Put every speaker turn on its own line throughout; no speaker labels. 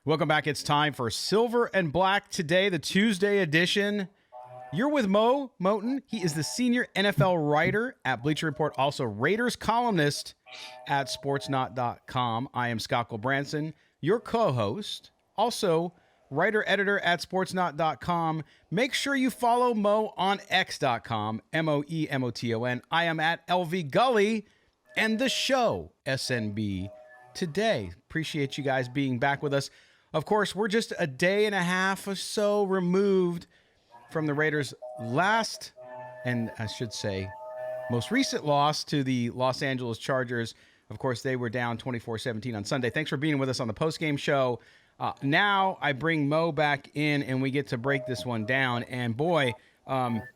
Welcome back. It's time for Silver and Black today, the Tuesday edition. You're with Moe Moton. He is the senior NFL writer at Bleacher Report, also Raiders columnist at sportsnot.com. I am Scott Gulbransen, your co-host, also writer-editor at sportsnot.com. Make sure you follow Mo on x.com, MoeMoton. I am at LV Gully and the show, SNB Today. Appreciate you guys being back with us. Of course, we're just a day and a half or so removed from the Raiders' last, and I should say, most recent loss to the Los Angeles Chargers. Of course, they were down 24-17 on Sunday. Thanks for being with us on the postgame show. Now I bring Mo back in, and we get to break this one down. And boy,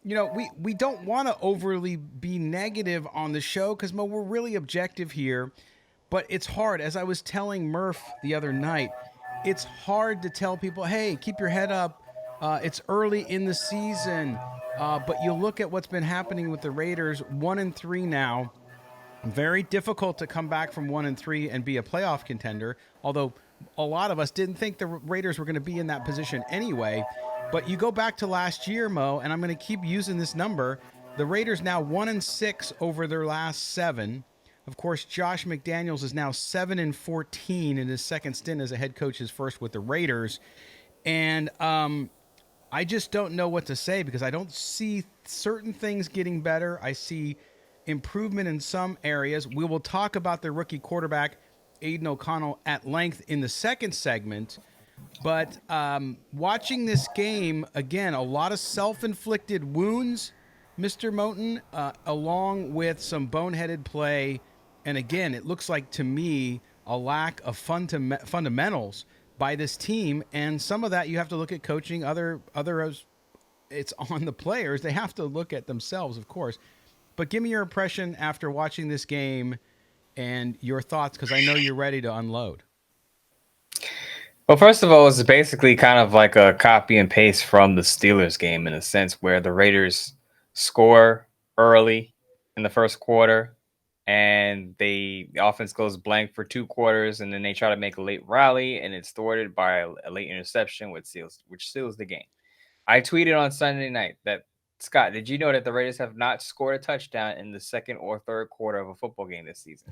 we don't want to overly be negative on the show because, Mo, we're really objective here. But it's hard. As I was telling Murph the other night, it's hard to tell people, hey, keep your head up. It's early in the season. But you look at what's been happening with the Raiders, 1-3 now. Very difficult to come back from 1-3 and be a playoff contender, although a lot of us didn't think the Raiders were going to be in that position anyway. But you go back to last year, Mo, and I'm going to keep using this number. The Raiders now 1-6 over their last 7. Of course, Josh McDaniels is now 7-14 in his second stint as a head coach, his first with the Raiders. And I just don't know what to say because I don't see certain things getting better. I see improvement in some areas. We will talk about the rookie quarterback, Aidan O'Connell, at length in the second segment. But watching this game, again, a lot of self-inflicted wounds, Mr. Moton, along with some boneheaded play. And again, it looks like to me a lack of fundamentals by this team. And some of that you have to look at coaching. Others, it's on the players. They have to look at themselves, of course. But give me your impression after watching this game and your thoughts, because I know you're ready to unload.
Well, first of all, it's basically kind of like a copy and paste from the Steelers game in a sense where the Raiders score early in the first quarter and the offense goes blank for 2 quarters, and then they try to make a late rally, and it's thwarted by a late interception, which seals the game. I tweeted on Sunday night that, Scott, did you know that the Raiders have not scored a touchdown in the second or third quarter of a football game this season?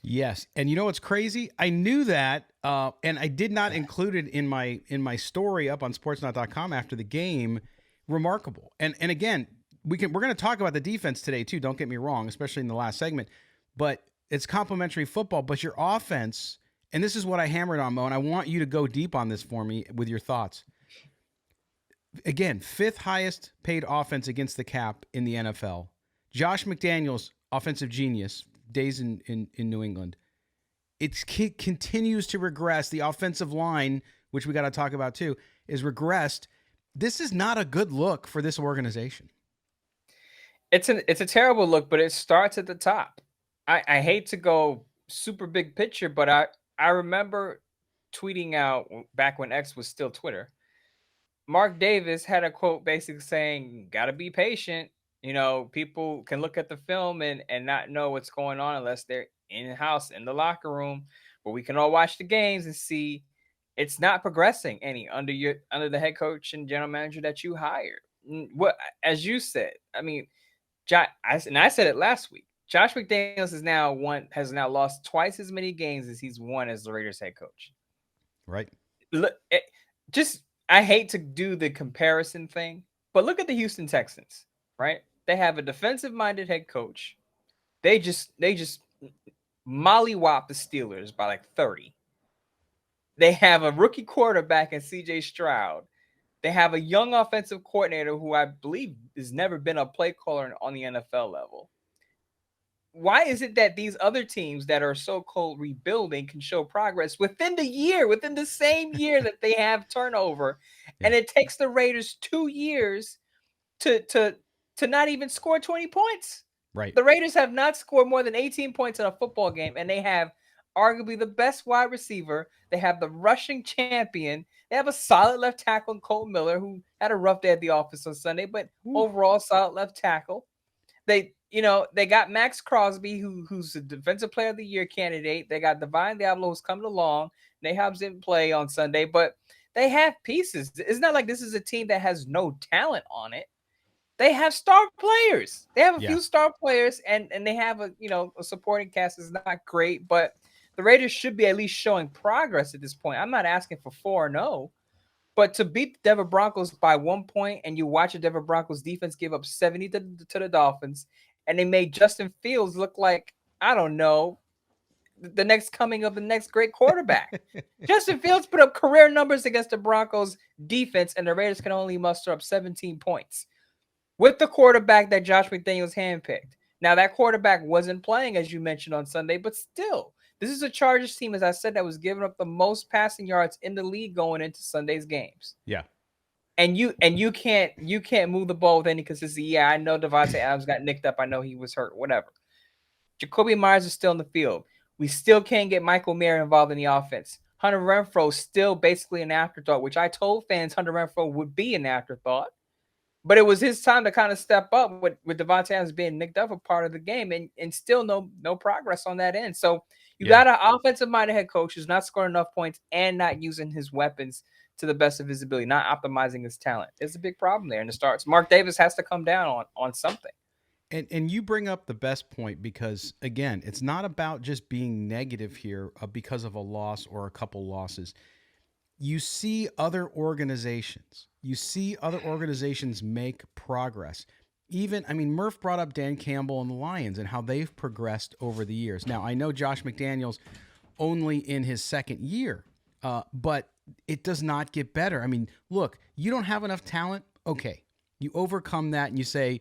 Yes, and you know what's crazy? I knew that, and I did not include it in my story up on sportsnot.com after the game. Remarkable, and again, we're going to talk about the defense today too. Don't get me wrong, especially in the last segment. But it's complimentary football. But your offense, and this is what I hammered on, Mo, and I want you to go deep on this for me with your thoughts. Again, 5th highest paid offense against the cap in the NFL. Josh McDaniels, offensive genius, days in New England. It continues to regress. The offensive line, which we got to talk about too, is regressed. This is not a good look for this organization.
It's a terrible look, but it starts at the top. I hate to go super big picture, but I remember tweeting out back when X was still Twitter. Mark Davis had a quote basically saying, "Gotta be patient. You know, people can look at the film and not know what's going on unless they're in-house in the locker room, where we can all watch the games and see it's not progressing any under the head coach and general manager that you hired." What, as you said, I mean, I said it last week. Josh McDaniels has now lost twice as many games as he's won as the Raiders head coach.
Right.
Look, I hate to do the comparison thing, but look at the Houston Texans, right? They have a defensive-minded head coach. They just mollywop the Steelers by like 30. They have a rookie quarterback in C.J. Stroud. They have a young offensive coordinator who I believe has never been a play caller on the NFL level. Why is it that these other teams that are so-called rebuilding can show progress within the same year that they have turnover, and it takes the Raiders 2 years to not even score 20 points?
Right.
The Raiders have not scored more than 18 points in a football game, and they have arguably the best wide receiver. They have the rushing champion. They have a solid left tackle in Cole Miller, who had a rough day at the office on Sunday, but overall solid left tackle. they got Max Crosby, who's the Defensive Player of the Year candidate. They got Divine Diablo, who's coming along. Nahabs didn't play on Sunday, but they have pieces. It's not like this is a team that has no talent on it. They have star players. They have a few star players, and they have a supporting cast is not great, but the Raiders should be at least showing progress at this point. I'm not asking for 4-0, but to beat the Denver Broncos by 1 point, and you watch the Denver Broncos defense give up 70 to the Dolphins, and they made Justin Fields look like, I don't know, the next coming of the next great quarterback. Justin Fields put up career numbers against the Broncos defense, and the Raiders can only muster up 17 points with the quarterback that Josh McDaniels handpicked. Now, that quarterback wasn't playing, as you mentioned, on Sunday, but still, this is a Chargers team, as I said, that was giving up the most passing yards in the league going into Sunday's games.
Yeah.
And you can't move the ball with any consistency. Yeah, I know Devontae Adams got nicked up. I know he was hurt, whatever. Jacoby Myers is still in the field. We still can't get Michael Mayer involved in the offense. Hunter Renfrow still basically an afterthought, which I told fans Hunter Renfrow would be an afterthought. But it was his time to kind of step up with Devontae Adams being nicked up a part of the game, and still no progress on that end. So you got an offensive-minded head coach who's not scoring enough points and not using his weapons to the best of his ability, not optimizing his talent. There's a big problem there in the starts. Mark Davis has to come down on something.
And you bring up the best point because, again, it's not about just being negative here because of a loss or a couple losses. You see other organizations. Make progress. Murph brought up Dan Campbell and the Lions and how they've progressed over the years. Now, I know Josh McDaniels only in his second year, but it does not get better. Look, you don't have enough talent. Okay, you overcome that and you say,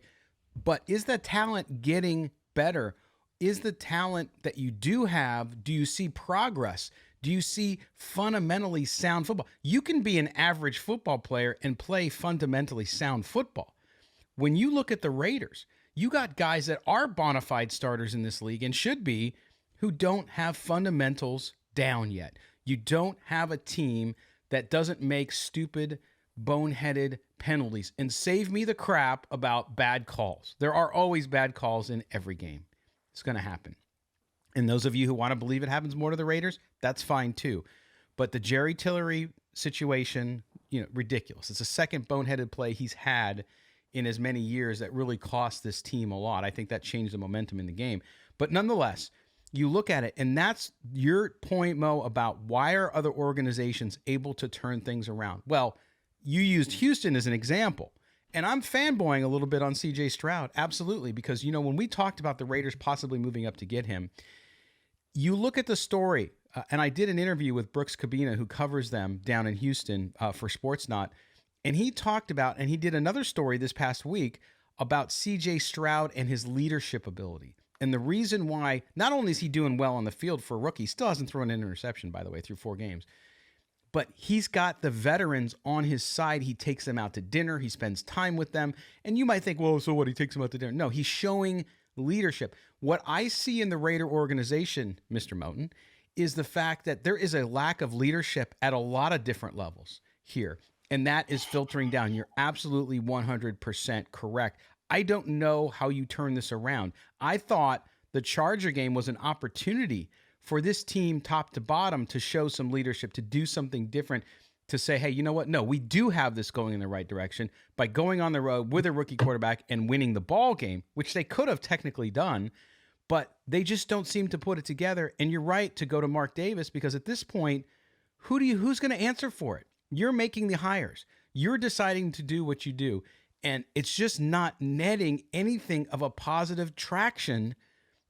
but is the talent getting better? Is the talent that you do have, do you see progress? Do you see fundamentally sound football? You can be an average football player and play fundamentally sound football. When you look at the Raiders, you got guys that are bona fide starters in this league and should be, who don't have fundamentals down yet. You don't have a team that doesn't make stupid, boneheaded penalties. And save me the crap about bad calls. There are always bad calls in every game. It's going to happen. And those of you who want to believe it happens more to the Raiders, that's fine too. But the Jerry Tillery situation, ridiculous. It's the second boneheaded play he's had in as many years that really cost this team a lot. I think that changed the momentum in the game. But nonetheless, you look at it, and that's your point, Mo, about why are other organizations able to turn things around? Well, you used Houston as an example. And I'm fanboying a little bit on C.J. Stroud, absolutely, because, when we talked about the Raiders possibly moving up to get him, you look at the story, and I did an interview with Brooks Cabina, who covers them down in Houston for Sportsnot, and he talked about, and he did another story this past week about C.J. Stroud and his leadership ability. And the reason why, not only is he doing well on the field for a rookie, still hasn't thrown an interception, by the way, through 4 games, but he's got the veterans on his side. He takes them out to dinner. He spends time with them. And you might think, well, so what? He takes them out to dinner. No, he's showing leadership. What I see in the Raider organization, Mr. Moton, is the fact that there is a lack of leadership at a lot of different levels here. And that is filtering down. You're absolutely 100% correct. I don't know how you turn this around. I thought the Charger game was an opportunity for this team top to bottom to show some leadership, to do something different, to say, hey, you know what? No, we do have this going in the right direction by going on the road with a rookie quarterback and winning the ball game, which they could have technically done, but they just don't seem to put it together. And you're right to go to Mark Davis, because at this point, who's going to answer for it? You're making the hires. You're deciding to do what you do. And it's just not netting anything of a positive traction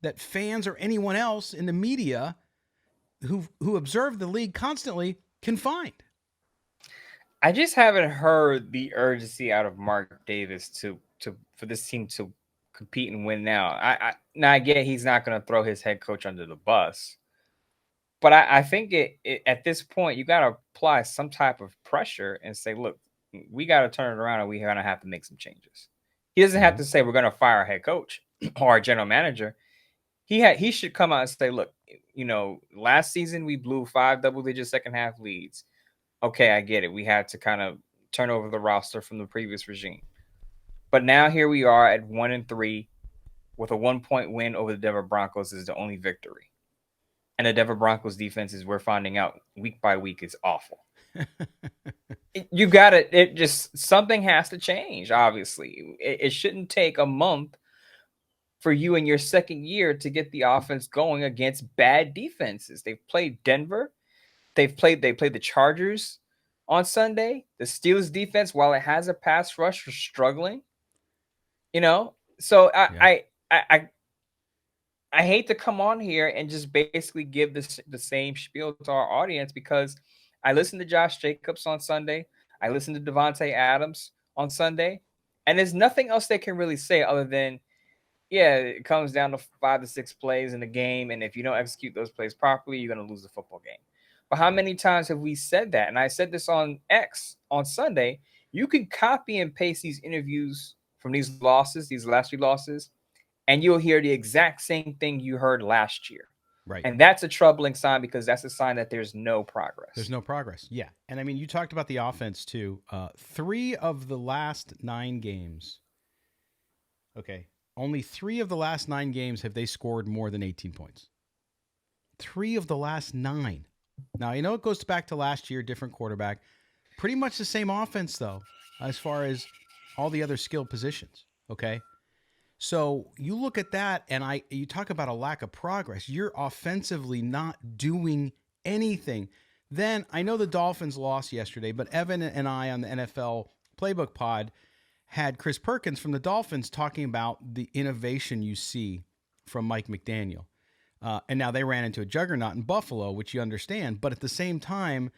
that fans or anyone else in the media who observe the league constantly can find.
I just haven't heard the urgency out of Mark Davis for this team to compete and win now. I get he's not going to throw his head coach under the bus, but I think it at this point you got to apply some type of pressure and say, look, we got to turn it around, and we're going to have to make some changes. He doesn't have to say we're going to fire our head coach or our general manager. He should come out and say, look, last season we blew 5 double-digit second half leads. Okay, I get it. We had to kind of turn over the roster from the previous regime. But now here we are at 1-3. with a 1-point win over the Denver Broncos is the only victory. And the Denver Broncos defense, is we're finding out week by week, is awful. You got it. It just, something has to change. Obviously, it shouldn't take a month for you in your second year to get the offense going against bad defenses. They've played Denver. They played the Chargers on Sunday. The Steelers defense, while it has a pass rush, was struggling. So I hate to come on here and just basically give the same spiel to our audience, because I listened to Josh Jacobs on Sunday. I listened to Devontae Adams on Sunday, and there's nothing else they can really say other than, yeah, it comes down to 5 to 6 plays in the game, and if you don't execute those plays properly, you're going to lose the football game. But how many times have we said that? And I said this on X on Sunday. You can copy and paste these interviews from these losses, these last 3 losses, and you'll hear the exact same thing you heard last year.
Right.
And that's a troubling sign, because that's a sign that there's no progress.
There's no progress. Yeah. And I mean, you talked about the offense too. 3 of the last 9 games. Okay. Only 3 of the last 9 games have they scored more than 18 points. 3 of the last 9. Now, I know it goes back to last year, different quarterback. Pretty much the same offense, though, as far as all the other skill positions. Okay. So you look at that, and you talk about a lack of progress. You're offensively not doing anything. Then I know the Dolphins lost yesterday, but Evan and I on the NFL Playbook Pod had Chris Perkins from the Dolphins talking about the innovation you see from Mike McDaniel. And now they ran into a juggernaut in Buffalo, which you understand. But at the same time,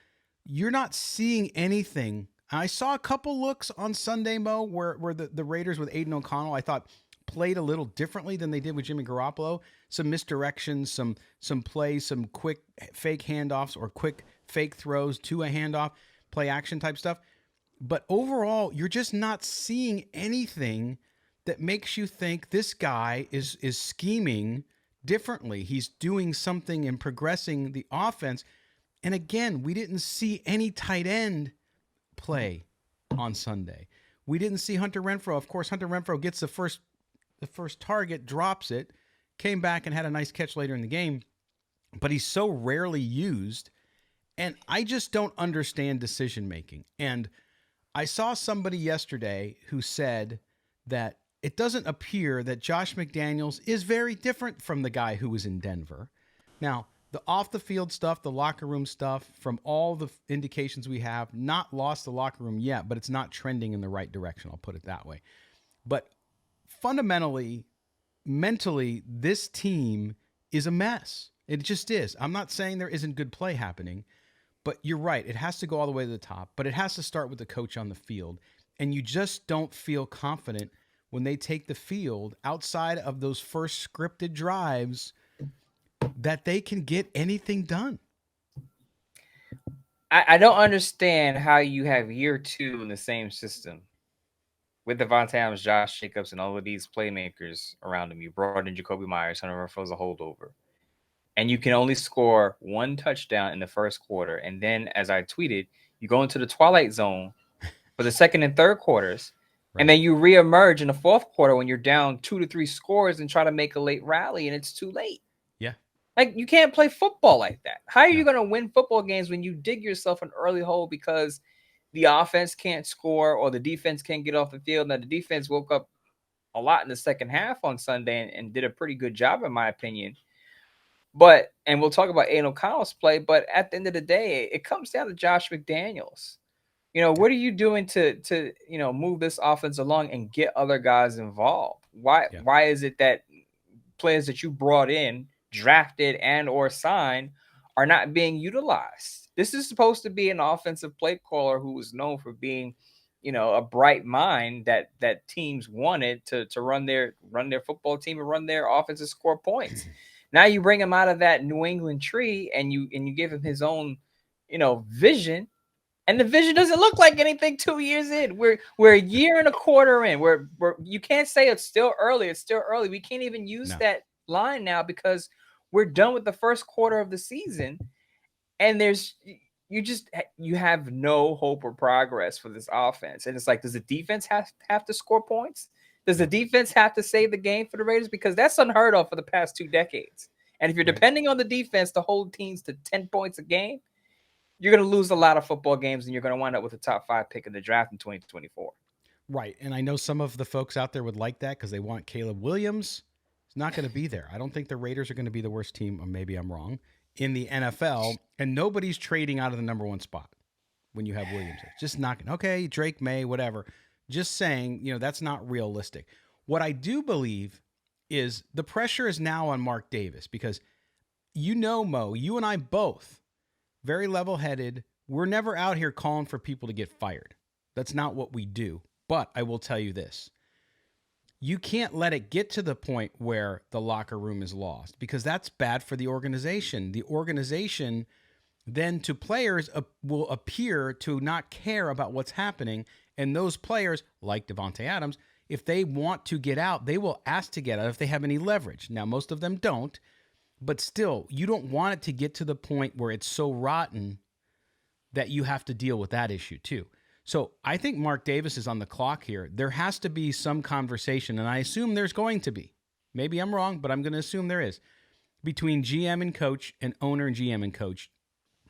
you're not seeing anything. I saw a couple looks on Sunday, Mo, where the Raiders with Aidan O'Connell, I thought, played a little differently than they did with Jimmy Garoppolo. Some misdirections, some plays, some quick fake handoffs or quick fake throws to a handoff, play action type stuff. But overall, you're just not seeing anything that makes you think this guy is scheming differently. He's doing something and progressing the offense. And again, we didn't see any tight end play on Sunday. We didn't see Hunter Renfrow. Of course, Hunter Renfrow gets the first target, drops it, came back and had a nice catch later in the game. But he's so rarely used. And I just don't understand decision making. And I saw somebody yesterday who said that it doesn't appear that Josh McDaniels is very different from the guy who was in Denver. Now, the off-the-field stuff, the locker room stuff, from all the indications we have, not lost the locker room yet, but it's not trending in the right direction. I'll put it that way. But fundamentally, mentally, this team is a mess. It just is. I'm not saying there isn't good play happening, but you're right. It has to go all the way to the top, but it has to start with the coach on the field. And you just don't feel confident when they take the field outside of those first scripted drives that they can get anything done.
I don't understand how you have year 2 in the same system with Devontae Adams, Josh Jacobs, and all of these playmakers around him. You brought in Jacoby Myers, Hunter Renfrow's a holdover. And you can only score 1 touchdown in the first quarter. And then, as I tweeted, you go into the twilight zone for the second and third quarters. Right. And then you reemerge in the fourth quarter when you're down 2 to 3 scores and try to make a late rally, and it's too late.
Yeah.
Like, you can't play football like that. How are you going to win football games when you dig yourself an early hole because the offense can't score or the defense can't get off the field? Now, the defense woke up a lot in the second half on Sunday and did a pretty good job, in my opinion. But, and we'll talk about Aidan O'Connell's play, but at the end of the day, it comes down to Josh McDaniels. What are you doing to move this offense along and get other guys involved? Why is it that players that you brought in, drafted and or signed, are not being utilized? This is supposed to be an offensive play caller who is known for being, a bright mind that teams wanted to run their football team and run their offense and score points. Now you bring him out of that New England tree and you give him his own, vision. And the vision doesn't look like anything 2 years in. We're a year and a quarter in. We're you can't say it's still early. It's still early. We can't even use that line now because we're done with the first quarter of the season. And you have no hope or progress for this offense. And it's like, does the defense have to score points? Does the defense have to save the game for the Raiders? Because that's unheard of for the past 2 decades. And if you're depending on the defense to hold teams to 10 points a game, you're going to lose a lot of football games, and you're going to wind up with a top 5 pick in the draft in 2024.
Right. And I know some of the folks out there would like that because they want Caleb Williams. He's not going to be there. I don't think the Raiders are going to be the worst team, or maybe I'm wrong, in the NFL. And nobody's trading out of the number 1 spot when you have Williams. It's just not going to, okay, Drake May, whatever. Just saying, that's not realistic. What I do believe is the pressure is now on Mark Davis because, Mo, you and I both, very level-headed, we're never out here calling for people to get fired. That's not what we do. But I will tell you this. You can't let it get to the point where the locker room is lost because that's bad for the organization. The organization then to players will appear to not care about what's happening. And those players, like Devontae Adams, if they want to get out, they will ask to get out if they have any leverage. Now, most of them don't. But still, you don't want it to get to the point where it's so rotten that you have to deal with that issue too. So I think Mark Davis is on the clock here. There has to be some conversation, and I assume there's going to be. Maybe I'm wrong, but I'm going to assume there is, between GM and coach and owner and GM and coach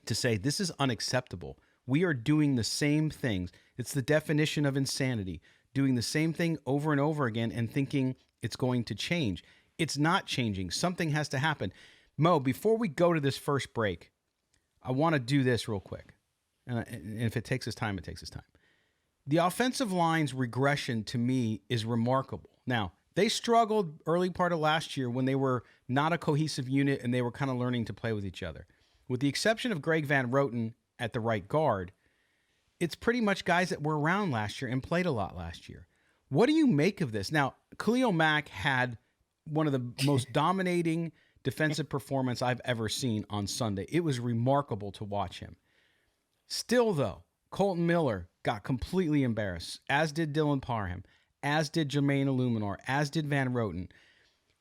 to say this is unacceptable. We are doing the same things. It's the definition of insanity, doing the same thing over and over again and thinking it's going to change. It's not changing. Something has to happen. Mo, before we go to this first break, I want to do this real quick. And if it takes us time, it takes us time. The offensive line's regression to me is remarkable. Now, they struggled early part of last year when they were not a cohesive unit and they were kind of learning to play with each other. With the exception of Greg Van Roten at the right guard, it's pretty much guys that were around last year and played a lot last year. What do you make of this? Now, Khalil Mack had one of the most dominating defensive performance I've ever seen on Sunday. It was remarkable to watch him. Still, though, Colton Miller got completely embarrassed, as did Dylan Parham, as did Jermaine Illuminor, as did Van Roten.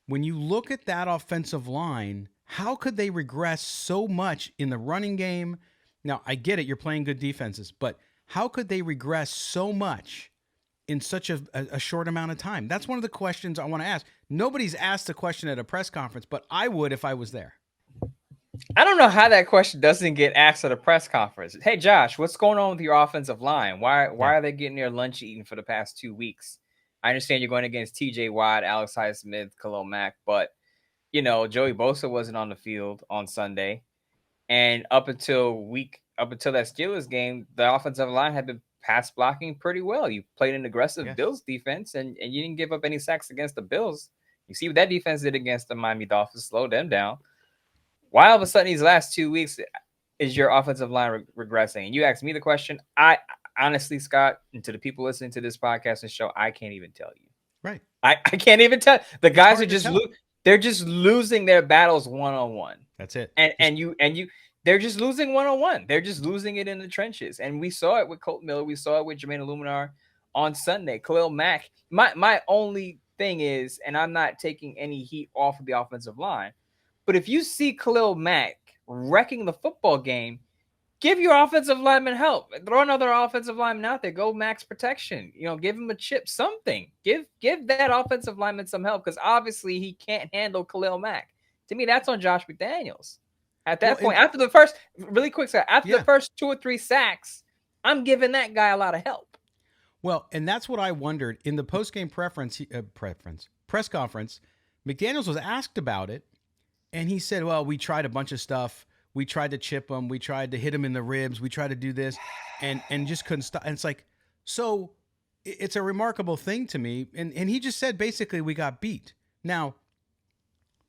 When you look at that offensive line, how could they regress so much in the running game? Now, I get it, you're playing good defenses, but how could they regress so much in such a short amount of time? That's one of the questions I want to ask. Nobody's asked the question at a press conference, but I would if I was there.
I don't know how that question doesn't get asked at a press conference. Hey, Josh, what's going on with your offensive line? Why are they getting their lunch eaten for the past 2 weeks? I understand you're going against TJ Watt, Alex Highsmith, Khalil Mack, but, Joey Bosa wasn't on the field on Sunday. And up until that Steelers game, the offensive line had been pass blocking pretty well. You played an aggressive Bills defense, and you didn't give up any sacks against the Bills. You see what that defense did against the Miami Dolphins, slowed them down. Why all of a sudden these last 2 weeks is your offensive line regressing? And you asked me the question. I honestly, Scott, and to the people listening to this podcast and show, I can't even tell you.
Right.
I can't even tell. The guys are just they're just losing their battles one-on-one.
That's it.
And they're just losing one-on-one. They're just losing it in the trenches. And we saw it with Colton Miller. We saw it with Jermaine Illuminor on Sunday. Khalil Mack. My only thing is, and I'm not taking any heat off of the offensive line, but if you see Khalil Mack wrecking the football game, give your offensive lineman help. Throw another offensive lineman out there. Go max protection. Give him a chip, something. Give that offensive lineman some help because obviously he can't handle Khalil Mack. To me, that's on Josh McDaniels. At that point, after the first, really quick, after the first 2 or 3 sacks, I'm giving that guy a lot of help.
Well, and that's what I wondered in the post-game press conference. McDaniels was asked about it. And he said, well, we tried a bunch of stuff. We tried to chip him. We tried to hit him in the ribs. We tried to do this and just couldn't stop. And it's like, so it's a remarkable thing to me. And he just said, basically, we got beat. Now,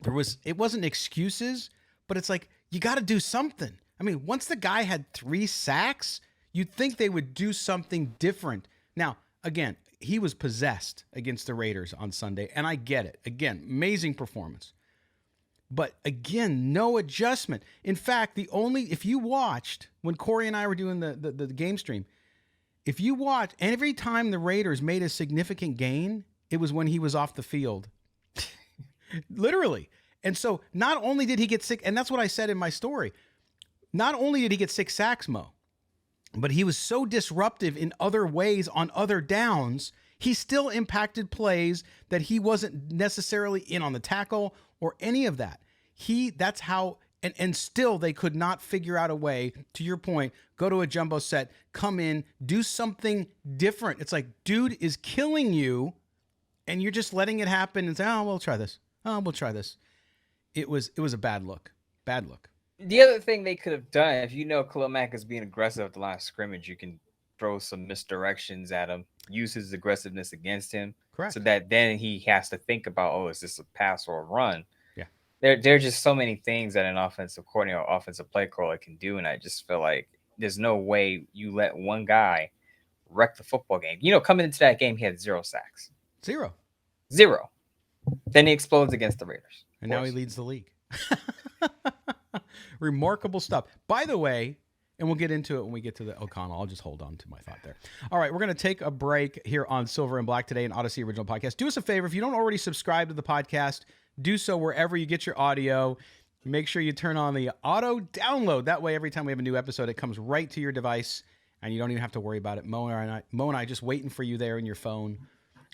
it wasn't excuses, but it's like, you got to do something. I mean, once the guy had 3 sacks, you'd think they would do something different. Now, again, he was possessed against the Raiders on Sunday, and I get it. Again, amazing performance. But again, no adjustment. In fact, if you watched when Corey and I were doing the game stream, if you watch every time the Raiders made a significant gain, it was when he was off the field. Literally. And so not only did he get sick, and that's what I said in my story, not only did he get 6 sacks, Mo, but he was so disruptive in other ways on other downs, He still impacted plays that he wasn't necessarily in on the tackle or any of that. That's how, and still they could not figure out a way, to your point, go to a jumbo set, come in, do something different. It's like, dude is killing you and you're just letting it happen and say, oh, we'll try this. Oh, we'll try this. It was a bad look. Bad look.
The other thing they could have done, if you know Khalil Mack is being aggressive at the line of scrimmage, you can throw some misdirections at him, use his aggressiveness against him.
Correct.
So that then he has to think about, oh, is this a pass or a run?
Yeah.
There are just so many things that an offensive coordinator or offensive play caller can do. And I just feel like there's no way you let one guy wreck the football game. Coming into that game, he had 0 sacks.
Zero.
Then he explodes against the Raiders.
And now he leads the league. Remarkable stuff. By the way, and we'll get into it when we get to the O'Connell. I'll just hold on to my thought there. All right, we're going to take a break here on Silver and Black today, an Odyssey original podcast. Do us a favor. If you don't already subscribe to the podcast, do so wherever you get your audio. Make sure you turn on the auto download. That way, every time we have a new episode, it comes right to your device, and you don't even have to worry about it. Mo and I just waiting for you there in your phone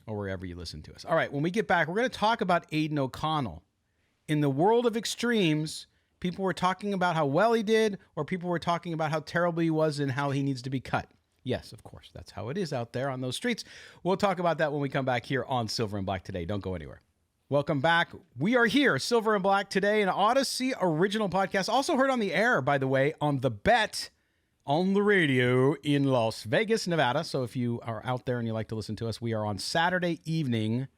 or wherever you listen to us. All right, when we get back, we're going to talk about Aidan O'Connell. In the world of extremes, people were talking about how well he did, or people were talking about how terrible he was and how he needs to be cut. Yes, of course, that's how it is out there on those streets. We'll talk about that when we come back here on Silver and Black today. Don't go anywhere. Welcome back. We are here, Silver and Black today, an Odyssey original podcast. Also heard on the air, by the way, on The Bet on the radio in Las Vegas, Nevada. So if you are out there and you like to listen to us, we are on Saturday evening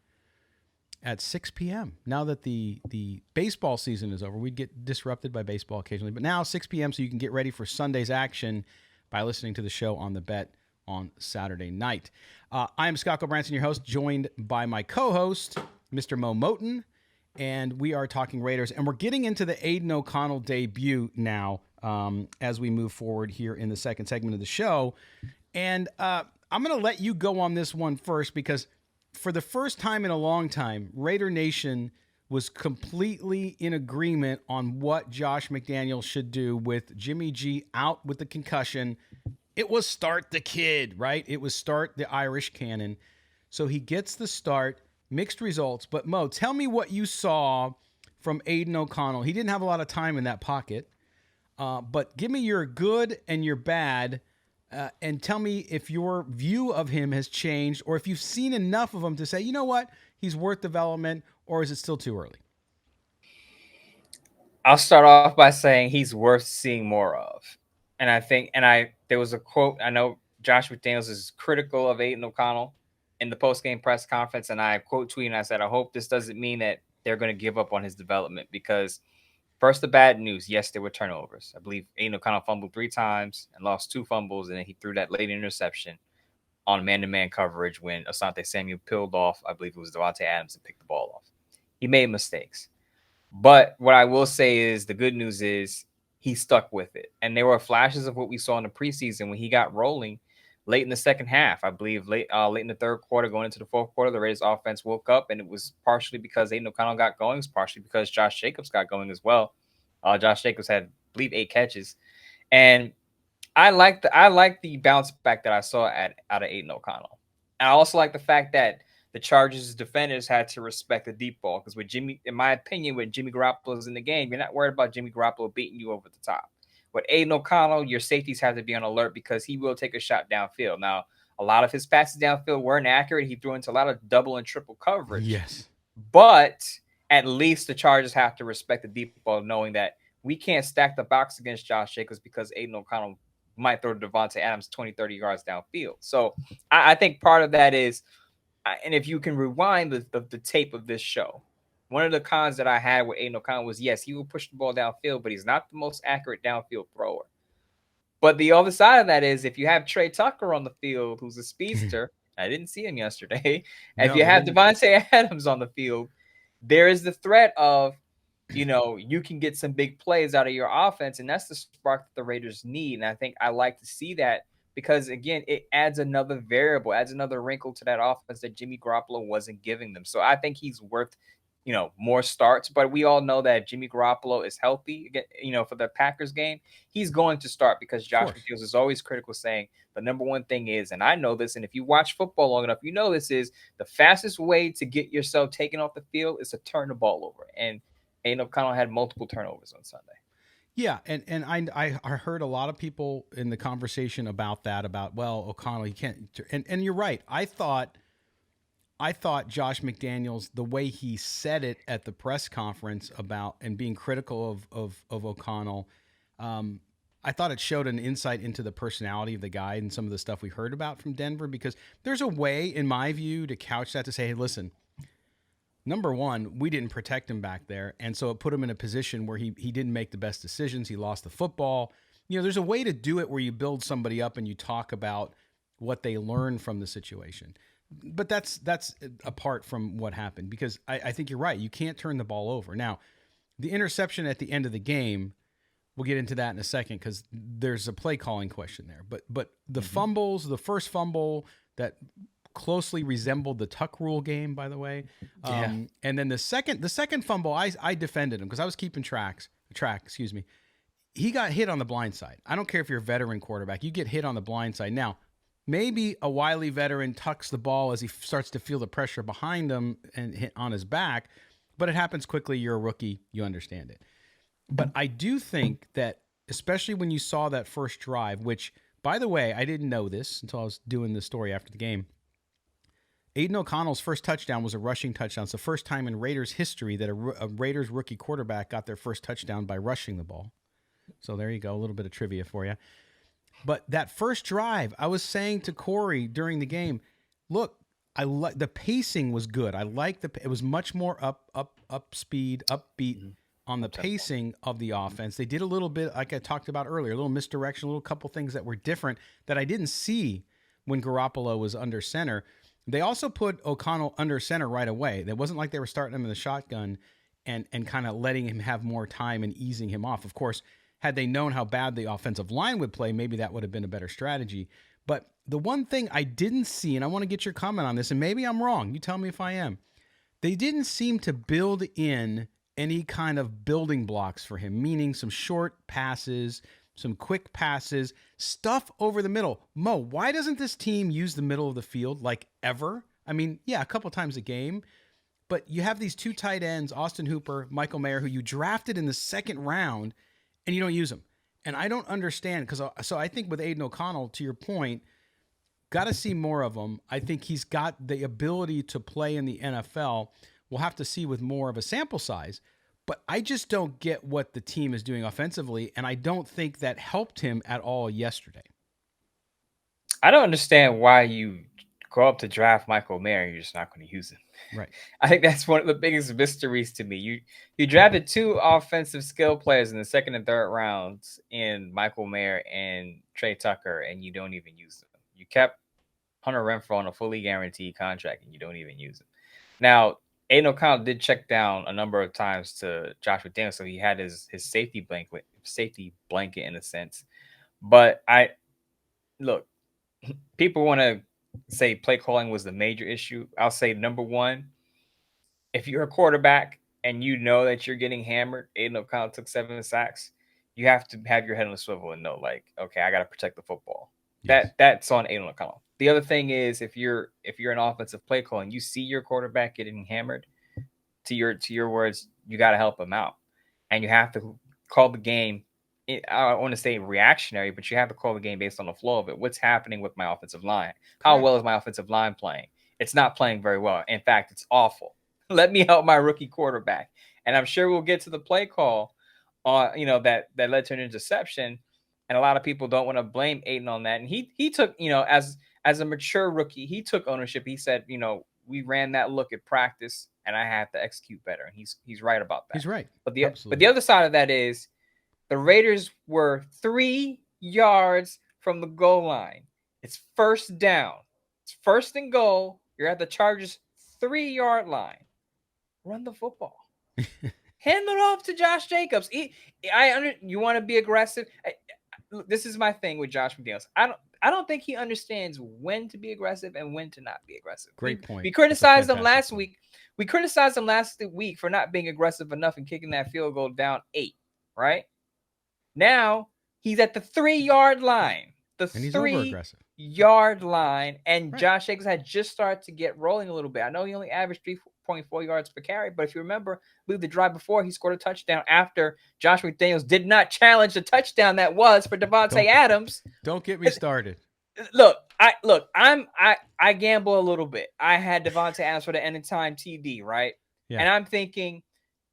at 6 p.m. Now that the baseball season is over, we'd get disrupted by baseball occasionally, but now 6 p.m. so you can get ready for Sunday's action by listening to the show on The Bet on Saturday night. I am Scott Gulbransen, your host, joined by my co-host, Mr. Moe Moton, and we are talking Raiders, and we're getting into the Aidan O'Connell debut now as we move forward here in the second segment of the show. And I'm going to let you go on this one first because for the first time in a long time, Raider Nation was completely in agreement on what Josh McDaniels should do with Jimmy G out with the concussion. It was start the kid, right? It was start the Irish cannon. So he gets the start, mixed results. But Mo, tell me what you saw from Aidan O'Connell. He didn't have a lot of time in that pocket, but give me your good and your bad. And tell me if your view of him has changed or if you've seen enough of him to say, you know what, he's worth development, or is it still too early?
I'll start off by saying he's worth seeing more of. And there was a quote, I know Josh McDaniels is critical of Aidan O'Connell in the post-game press conference, and I quote tweeted and I said, I hope this doesn't mean that they're going to give up on his development because first, the bad news. Yes, there were turnovers. I believe Aidan O'Connell fumbled 3 times and lost 2 fumbles, and then he threw that late interception on man-to-man coverage when Asante Samuel peeled off. I believe it was Devontae Adams and picked the ball off. He made mistakes. But what I will say is the good news is he stuck with it. And there were flashes of what we saw in the preseason when he got rolling late in the second half. I believe late in the third quarter, going into the fourth quarter, the Raiders offense woke up, and it was partially because Aidan O'Connell got going. It's partially because Josh Jacobs got going as well. Josh Jacobs had, I believe, 8 catches. And I like the bounce back that I saw out of Aidan O'Connell. And I also like the fact that the Chargers defenders had to respect the deep ball because in my opinion, when Jimmy Garoppolo is in the game, you're not worried about Jimmy Garoppolo beating you over the top. With Aidan O'Connell, your safeties have to be on alert because he will take a shot downfield. Now, a lot of his passes downfield weren't accurate. He threw into a lot of double and triple coverage.
Yes.
But at least the Chargers have to respect the deep ball, knowing that we can't stack the box against Josh Jacobs because Aidan O'Connell might throw Devontae Adams 20, 30 yards downfield. So I think part of that is, and if you can rewind the tape of this show, one of the cons that I had with Aidan O'Connell was, yes, he will push the ball downfield, but he's not the most accurate downfield thrower. But the other side of that is if you have Trey Tucker on the field, who's a speedster, I didn't see him yesterday. If you have Devontae Adams on the field, there is the threat of, you can get some big plays out of your offense, and that's the spark that the Raiders need. And I think I like to see that because, again, it adds another variable, adds another wrinkle to that offense that Jimmy Garoppolo wasn't giving them. So I think he's worth more starts. But we all know that Jimmy Garoppolo is healthy, for the Packers game. He's going to start because Josh McDaniels is always critical, saying the number one thing is, and I know this, and if you watch football long enough, you know this is the fastest way to get yourself taken off the field is to turn the ball over. And Aidan O'Connell had multiple turnovers on Sunday.
Yeah, and I heard a lot of people in the conversation about O'Connell, he can't, and you're right. I thought Josh McDaniels, the way he said it at the press conference about and being critical of O'Connell, I thought it showed an insight into the personality of the guy and some of the stuff we heard about from Denver, because there's a way, in my view, to couch that to say, hey, listen, number one, we didn't protect him back there, and so it put him in a position where he didn't make the best decisions. He lost the football. There's a way to do it where you build somebody up and you talk about what they learned from the situation. But that's apart from what happened, because I think you're right. You can't turn the ball over. Now, the interception at the end of the game, we'll get into that in a second because there's a play calling question there. But the fumbles, the first fumble that closely resembled the tuck rule game, by the way. And then the second fumble, I defended him because I was keeping track. Excuse me. He got hit on the blind side. I don't care if you're a veteran quarterback. You get hit on the blind side. Now, maybe a wily veteran tucks the ball as he starts to feel the pressure behind him and hit on his back, but it happens quickly. You're a rookie. You understand it. But I do think that, especially when you saw that first drive, which, by the way, I didn't know this until I was doing the story after the game. Aidan O'Connell's first touchdown was a rushing touchdown. It's the first time in Raiders history that a Raiders rookie quarterback got their first touchdown by rushing the ball. So there you go, a little bit of trivia for you. But that first drive, I was saying to Corey during the game, look, the pacing was good. I like it was much more up speed, upbeat on the pacing of the offense. They did a little bit, like I talked about earlier, a little misdirection, a little couple things that were different that I didn't see when Garoppolo was under center. They also put O'Connell under center right away. It wasn't like they were starting him in the shotgun and kind of letting him have more time and easing him off. Of course, had they known how bad the offensive line would play, maybe that would have been a better strategy. But the one thing I didn't see, and I want to get your comment on this, and maybe I'm wrong, you tell me if I am, they didn't seem to build in any kind of building blocks for him, meaning some short passes, some quick passes, stuff over the middle. Mo, why doesn't this team use the middle of the field like ever? I mean, yeah, a couple times a game, but you have these two tight ends, Austin Hooper, Michael Mayer, who you drafted in the second round, and you don't use them. And I don't understand, so I think with Aidan O'Connell, to your point, got to see more of him. I think he's got the ability to play in the NFL. We'll have to see with more of a sample size. But I just don't get what the team is doing offensively, and I don't think that helped him at all yesterday.
I don't understand why you go up to draft Michael Mayer and you're just not going to use him.
Right.
I think that's one of the biggest mysteries to me. You drafted two offensive skill players in the second and third rounds in Michael Mayer and Trey Tucker, and you don't even use them. You kept Hunter Renfrow on a fully guaranteed contract, and you don't even use him. Now, Aidan O'Connell did check down a number of times to Josh McDaniels, so he had his safety blanket in a sense. But look, people want to say play calling was the major issue. I'll say number one, if you're a quarterback and you know that you're getting hammered, Aidan O'Connell took 7 sacks, you have to have your head on the swivel and know, like, okay, I got to protect the football. Yes. That's on Aidan O'Connell. The other thing is if you're an offensive play call and you see your quarterback getting hammered, to your words, you got to help him out, and you have to call the game. I want to say reactionary, but you have to call the game based on the flow of it. What's happening with my offensive line? How well is my offensive line playing? It's not playing very well. In fact, it's awful. Let me help my rookie quarterback, and I'm sure we'll get to the play call that led to an interception. And a lot of people don't want to blame Aidan on that. And he took, as a mature rookie, he took ownership. He said, we ran that look at practice and I have to execute better. And he's right about that.
He's right.
But the other side of that is the Raiders were 3 yards from the goal line. It's first down. It's first and goal. You're at the Chargers 3-yard line. Run the football. Hand it off to Josh Jacobs. You want to be aggressive. This is my thing with Josh McDaniels. I don't think he understands when to be aggressive and when to not be aggressive.
Great point.
We criticized him last week We criticized him last week for not being aggressive enough and kicking that field goal down 8, right? Now he's at the 3-yard line. The
And he's over aggressive.
3-yard line, and
Right.
Josh Jacobs had just started to get rolling a little bit. I know he only averaged 3.4 yards per carry, but if you remember, I believe the drive before he scored a touchdown after Josh McDaniels did not challenge the touchdown that was for Devontae Adams.
Don't get me started.
Look, I gamble a little bit. I had Devontae Adams for the anytime TD, right?
Yeah.
And I'm thinking,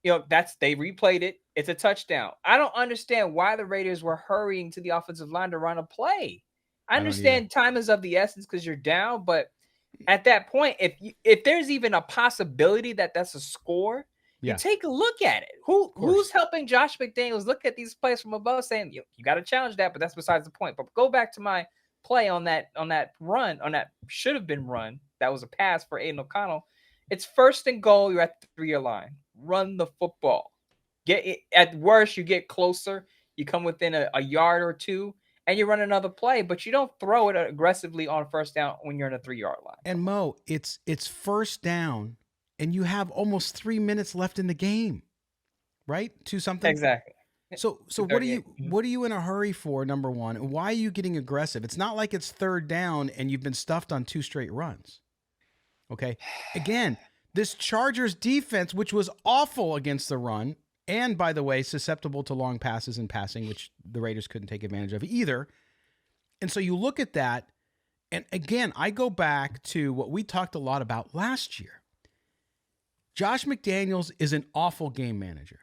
they replayed it. It's a touchdown. I don't understand why the Raiders were hurrying to the offensive line to run a play. I understand time is of the essence because you're down, but at that point, if there's even a possibility that that's a score, you take a look at it. Who's helping Josh McDaniels look at these plays from above, saying you got to challenge that, but that's besides the point. But go back to my play on that run, on that should have been run. That was a pass for Aidan O'Connell. It's 1st and goal. You're at the 3-yard line. Run the football. Get it, at worst, you get closer. You come within a yard or two, and you run another play, but you don't throw it aggressively on 1st down when you're in a 3-yard line.
And Mo, it's 1st down, and you have almost 3 minutes left in the game, right? To something
exactly.
So what are you in a hurry for? Number one, and why are you getting aggressive? It's not like it's 3rd down and you've been stuffed on 2 straight runs. Okay, again, this Chargers defense, which was awful against the run, and by the way, susceptible to long passes and passing, which the Raiders couldn't take advantage of either. And so you look at that, and again, I go back to what we talked a lot about last year. Josh McDaniels is an awful game manager,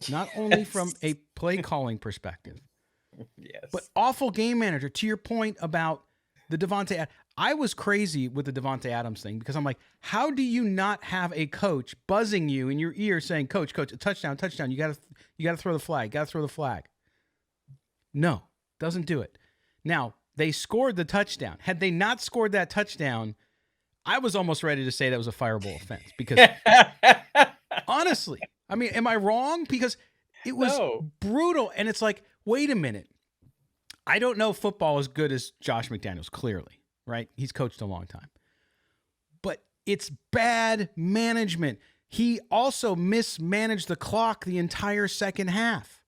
not only from a play calling perspective, but awful game manager. To your point about the Devontae, I was crazy with the Devontae Adams thing because I'm like, how do you not have a coach buzzing you in your ear saying, "Coach, touchdown, touchdown! You got to throw the flag, No, doesn't do it. Now they scored the touchdown. Had they not scored that touchdown, I was almost ready to say that was a fireable offense because honestly, I mean, am I wrong? Because it was brutal, and it's like, wait a minute. I don't know football as good as Josh McDaniels, clearly, right? He's coached a long time. But it's bad management. He also mismanaged the clock the entire second half.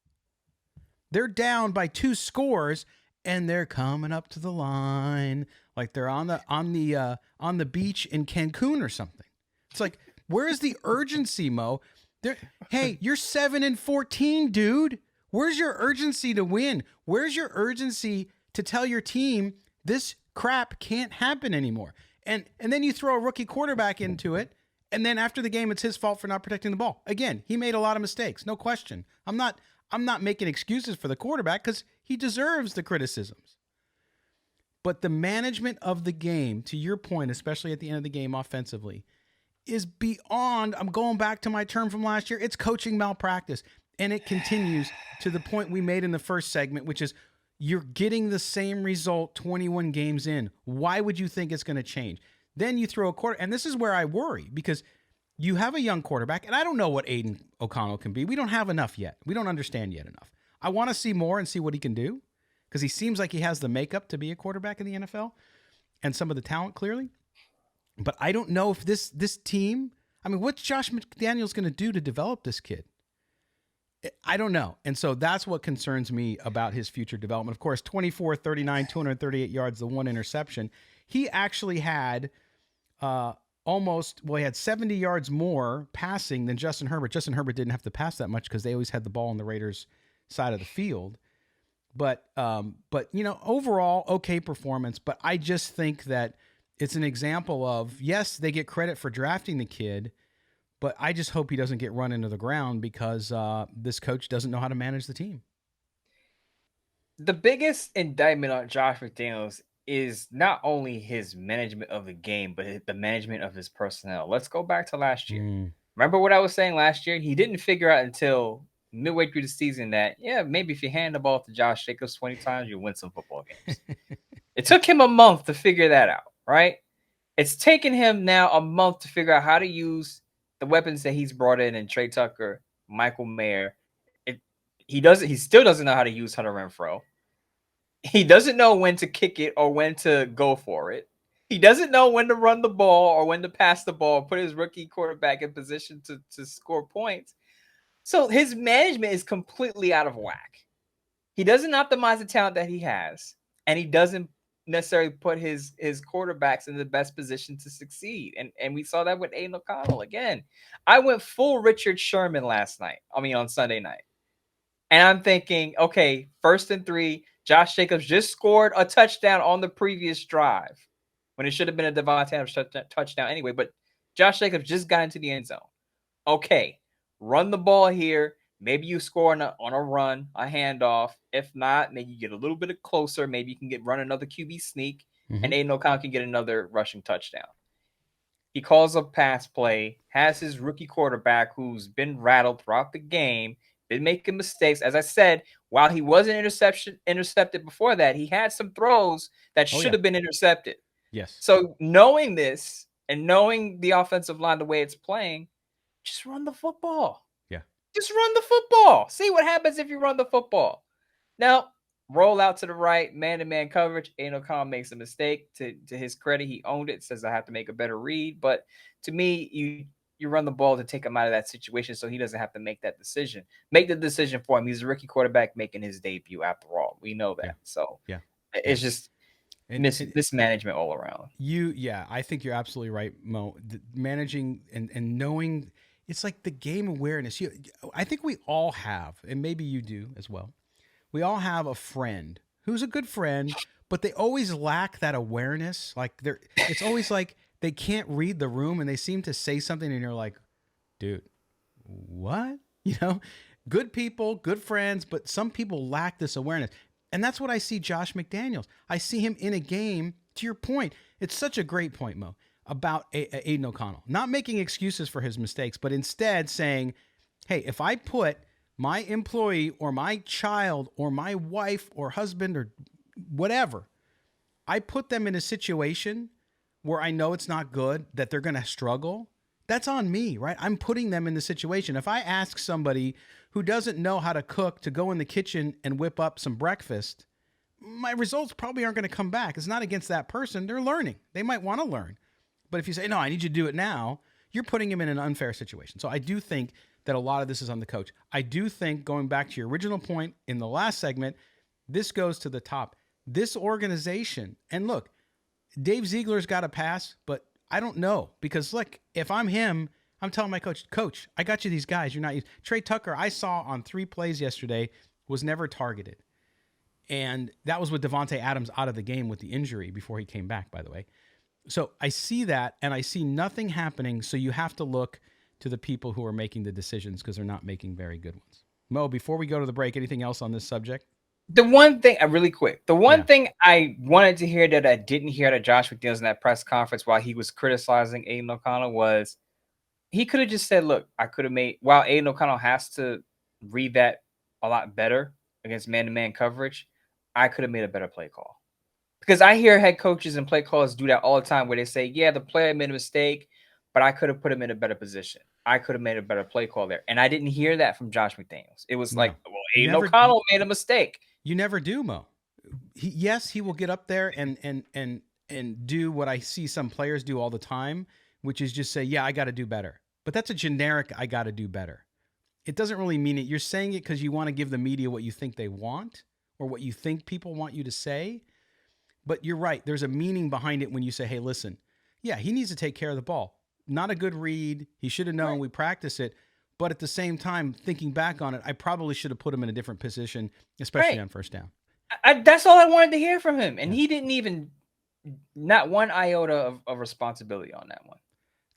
They're down by 2 scores, and they're coming up to the line like they're on the beach in Cancun or something. It's like, where's the urgency, Mo? Hey, you're 7-14, dude. Where's your urgency to win? Where's your urgency to tell your team this crap can't happen anymore? And then you throw a rookie quarterback into it, and then after the game, it's his fault for not protecting the ball. Again, he made a lot of mistakes, no question. I'm not making excuses for the quarterback because he deserves the criticisms. But the management of the game, to your point, especially at the end of the game offensively, is beyond, I'm going back to my term from last year, it's coaching malpractice. And it continues to the point we made in the first segment, which is you're getting the same result 21 games in. Why would you think it's going to change? Then you throw a quarter, and this is where I worry because you have a young quarterback, and I don't know what Aidan O'Connell can be. We don't have enough yet. We don't understand yet enough. I want to see more and see what he can do because he seems like he has the makeup to be a quarterback in the NFL and some of the talent clearly. But I don't know if this team, I mean, what's Josh McDaniels going to do to develop this kid? I don't know. And so that's what concerns me about his future development. Of course, 24, 39, 238 yards, the 1 interception. He actually had he had 70 yards more passing than Justin Herbert. Justin Herbert didn't have to pass that much because they always had the ball on the Raiders' side of the field. But overall, okay performance. But I just think that it's an example of, yes, they get credit for drafting the kid, but I just hope he doesn't get run into the ground because this coach doesn't know how to manage the team.
The biggest indictment on Josh McDaniels is not only his management of the game, but the management of his personnel. Let's go back to last year. Remember what I was saying last year? He didn't figure out until midway through the season that, maybe if you hand the ball to Josh Jacobs 20 times, you'll win some football games. It took him a month to figure that out, right? It's taken him now a month to figure out how to use the weapons that he's brought in Trey Tucker, Michael Mayer. He still doesn't know how to use Hunter Renfrow. He doesn't know when to kick it or when to go for it. He doesn't know when to run the ball or when to pass the ball, put his rookie quarterback in position to score points. So his management is completely out of whack. He doesn't optimize the talent that he has, and he doesn't necessarily put his quarterbacks in the best position to succeed. And we saw that with Aidan O'Connell again. I went full Richard Sherman on Sunday night. And I'm thinking, okay, 1st and 3, Josh Jacobs just scored a touchdown on the previous drive when it should have been a Devontae Adams touchdown anyway. But Josh Jacobs just got into the end zone. Okay, run the ball here. Maybe you score on a run, a handoff. If not, maybe you get a little bit closer. Maybe you can run another QB sneak, and Aidan O'Connell can get another rushing touchdown. He calls a pass play, has his rookie quarterback who's been rattled throughout the game, been making mistakes. As I said, while he wasn't intercepted before that, he had some throws that should have been intercepted.
Yes.
So knowing this and knowing the offensive line, the way it's playing, just run the football.
Yeah.
Just run the football. See what happens if you run the football. Now, roll out to the right, man-to-man coverage. Aidan O'Connell makes a mistake. To his credit, he owned it, says I have to make a better read. But to me, you run the ball to take him out of that situation so he doesn't have to make that decision. Make the decision for him. He's a rookie quarterback making his debut after all. We know that.
Yeah.
So it's just mismanagement all around.
I think you're absolutely right, Mo. Managing and knowing, it's like the game awareness. I think we all have, and maybe you do as well. We all have a friend who's a good friend, but they always lack that awareness. It's always like they can't read the room and they seem to say something and you're like, dude, what? Good people, good friends, but some people lack this awareness. And that's what I see Josh McDaniels. I see him in a game, to your point. It's such a great point, Mo, about Aidan O'Connell. Not making excuses for his mistakes, but instead saying, hey, if I put my employee or my child or my wife or husband or whatever, I put them in a situation where I know it's not good, that they're going to struggle, that's on me, right? I'm putting them in the situation. If I ask somebody who doesn't know how to cook to go in the kitchen and whip up some breakfast, my results probably aren't going to come back. It's not against that person. They're learning. They might want to learn. But if you say, no, I need you to do it now, you're putting them in an unfair situation. So I do think that a lot of this is on the coach. I do think, going back to your original point in the last segment, this goes to the top. This organization, and look, Dave Ziegler's got a pass, but I don't know, because look, if I'm him, I'm telling my coach, I got you these guys. You're not used. Trey Tucker, I saw on 3 plays yesterday, was never targeted. And that was with Devontae Adams out of the game with the injury before he came back, by the way. So I see that, and I see nothing happening. So you have to look to the people who are making the decisions, because they're not making very good ones. Mo, before we go to the break, anything else on this subject?
The one thing, really quick, thing I wanted to hear that I didn't hear that Josh McDaniels in that press conference while he was criticizing Aidan O'Connell was, he could have just said, look, I could have made, while Aidan O'Connell has to read that a lot better against man-to-man coverage, I could have made a better play call. Because I hear head coaches and play callers do that all the time, where they say, yeah, the player made a mistake, but I could have put him in a better position. I could have made a better play call there. And I didn't hear that from Josh McDaniels. It was like, well, Aidan O'Connell made a mistake.
You never do, Mo. He will get up there and do what I see some players do all the time, which is just say, yeah, I got to do better. But that's a generic, I got to do better. It doesn't really mean it. You're saying it because you want to give the media what you think they want or what you think people want you to say. But you're right. There's a meaning behind it when you say, hey, listen, yeah, he needs to take care of the ball. Not a good read. He should have known we practice it. But at the same time, thinking back on it, I probably should have put him in a different position, especially on first down.
That's all I wanted to hear from him. And he didn't even, not one iota of responsibility on that one.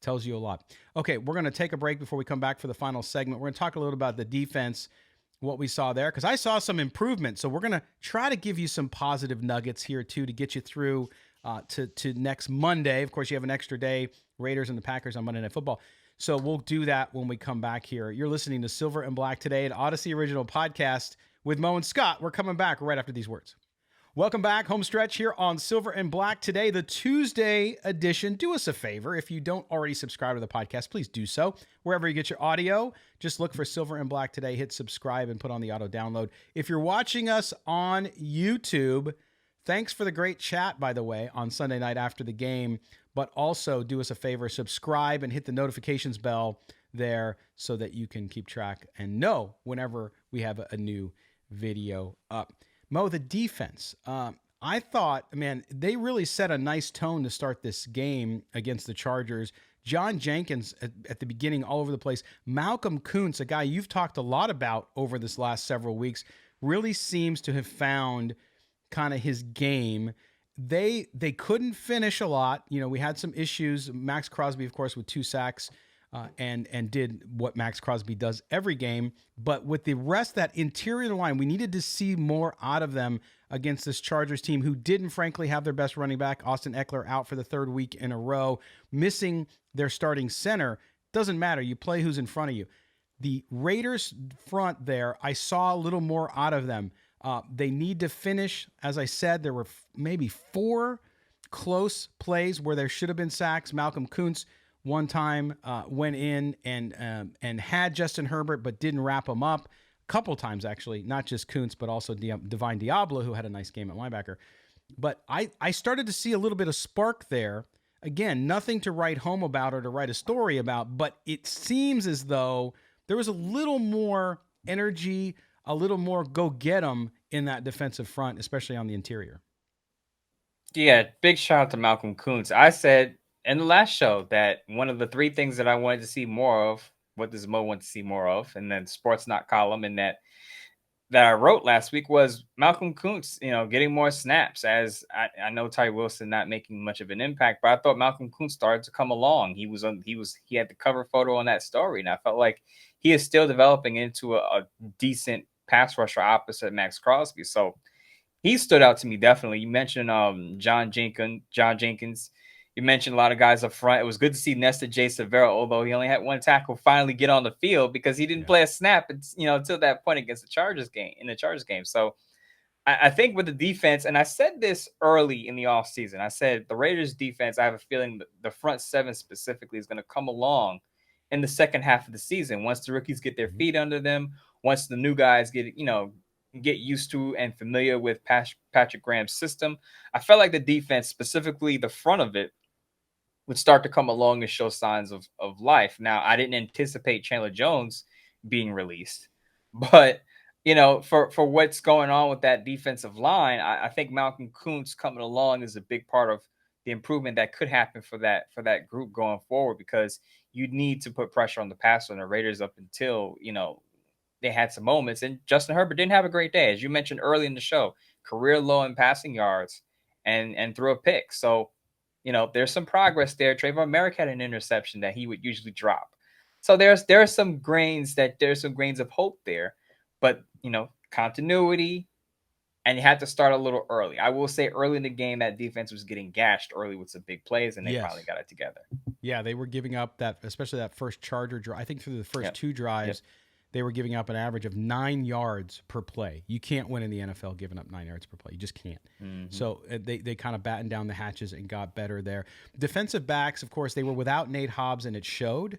Tells you a lot. Okay, we're going to take a break before we come back for the final segment. We're going to talk a little about the defense, what we saw there, because I saw some improvement. So we're going to try to give you some positive nuggets here, too, to get you through to next Monday. Of course, you have an extra day, Raiders and the Packers on Monday Night Football. So we'll do that when we come back here. You're listening to Silver and Black today, an Odyssey original podcast with Mo and Scott. We're coming back right after these words. Welcome back, home stretch here on Silver and Black today, the Tuesday edition. Do us a favor. If you don't already subscribe to the podcast, please do so. Wherever you get your audio, just look for Silver and Black today, hit subscribe and put on the auto download. If you're watching us on YouTube, Thanks for the great chat, by the way, on Sunday night after the game. But also do us a favor, subscribe and hit the notifications bell there so that you can keep track and know whenever we have a new video up. Mo, the defense. I thought, man, they really set a nice tone to start this game against the Chargers. John Jenkins at the beginning, all over the place. Malcolm Kuntz, a guy you've talked a lot about over this last several weeks, really seems to have found kind of his game. They couldn't finish a lot. You know, we had some issues. Max Crosby, of course, with 2 sacks and did what Max Crosby does every game. But with the rest, that interior line, we needed to see more out of them against this Chargers team who didn't, frankly, have their best running back. Austin Eckler out for the 3rd week in a row, missing their starting center. Doesn't matter. You play who's in front of you. The Raiders front there, I saw a little more out of them. They need to finish. As I said, there were maybe 4 close plays where there should have been sacks. Malcolm Kuntz one time went in and had Justin Herbert, but didn't wrap him up. A couple times, actually, not just Kuntz, but also Divine Diablo, who had a nice game at linebacker. But I started to see a little bit of spark there. Again, nothing to write home about or to write a story about, but it seems as though there was a little more energy, a little more go get 'em in that defensive front, especially on the interior.
Yeah, big shout out to Malcolm Kuntz. I said in the last show that one of the 3 things that I wanted to see more of, what does Mo want to see more of, and then Sports Not column, and that I wrote last week was Malcolm Kuntz, getting more snaps. As I know Tyree Wilson not making much of an impact, but I thought Malcolm Kuntz started to come along. He had the cover photo on that story, and I felt like he is still developing into a decent pass rusher opposite Max Crosby. So he stood out to me, definitely. You mentioned John Jenkins. You mentioned a lot of guys up front. It was good to see Nesta J. Severo, although he only had 1 tackle, finally get on the field because he didn't play a snap, until that point against the Chargers game. So I think with the defense, and I said this early in the offseason, I said the Raiders defense, I have a feeling the front 7 specifically is going to come along in the second half of the season. Once the rookies get their feet under them, once the new guys get used to and familiar with Patrick Graham's system, I felt like the defense, specifically the front of it, would start to come along and show signs of life. Now, I didn't anticipate Chandler Jones being released, but for what's going on with that defensive line, I think Malcolm Kuntz coming along is a big part of the improvement that could happen for that group going forward, because you need to put pressure on the passer on the Raiders up until they had some moments. And Justin Herbert didn't have a great day, as you mentioned early in the show, career low in passing yards and threw a pick. So there's some progress there. Trayvon Merrick had an interception that he would usually drop. So there's some grains of hope there, but continuity, and you had to start a little early. I will say early in the game, that defense was getting gashed early with some big plays, and they finally got it together.
Yeah, they were giving up especially that first Charger drive. I think through the first 2 drives, they were giving up an average of 9 yards per play. You can't win in the NFL giving up 9 yards per play. You just can't. Mm-hmm. So they kind of battened down the hatches and got better there. Defensive backs, of course, they were without Nate Hobbs, and it showed.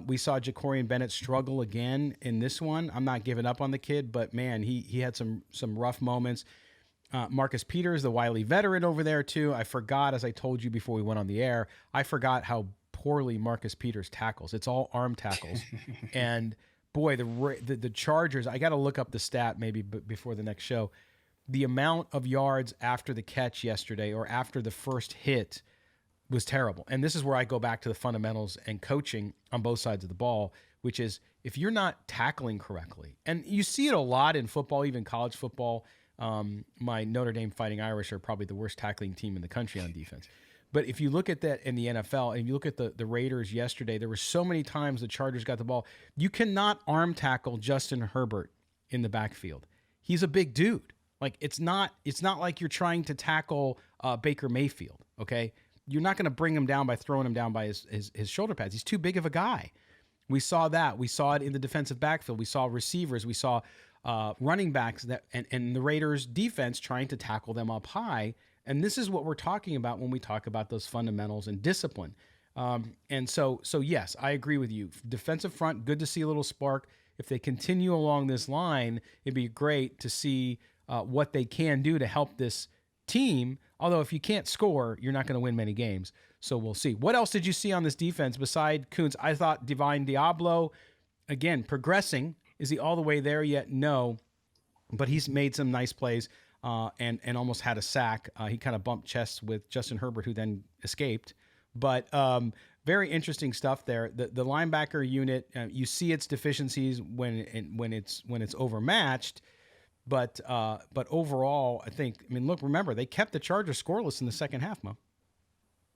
We saw Jacorian Bennett struggle again in this one. I'm not giving up on the kid, but, man, he had some rough moments. Marcus Peters, the wily veteran over there, too. I forgot, as I told you before we went on the air, I forgot how poorly Marcus Peters tackles. It's all arm tackles. And boy, the Chargers, I got to look up the stat maybe before the next show. The amount of yards after the catch yesterday or after the first hit was terrible. And this is where I go back to the fundamentals and coaching on both sides of the ball, which is if you're not tackling correctly, and you see it a lot in football, even college football. My Notre Dame Fighting Irish are probably the worst tackling team in the country on defense. But if you look at that in the NFL, and you look at the Raiders yesterday, there were so many times the Chargers got the ball. You cannot arm tackle Justin Herbert in the backfield. He's a big dude. Like it's not like you're trying to tackle Baker Mayfield. Okay, you're not going to bring him down by throwing him down by his shoulder pads. He's too big of a guy. We saw that. We saw it in the defensive backfield. We saw receivers. We saw running backs and the Raiders defense trying to tackle them up high. And this is what we're talking about when we talk about those fundamentals and discipline. And so yes, I agree with you. Defensive front, good to see a little spark. If they continue along this line, it'd be great to see what they can do to help this team. Although if you can't score, you're not going to win many games. So we'll see. What else did you see on this defense beside Kuntz? I thought Divine Diablo, again, progressing. Is he all the way there yet? No. But he's made some nice plays and almost had a sack. He kind of bumped chests with Justin Herbert, who then escaped. But very interesting stuff there. The linebacker unit, you see its deficiencies when it's overmatched. But overall, I think, look, remember, they kept the Chargers scoreless in the second half, Mo.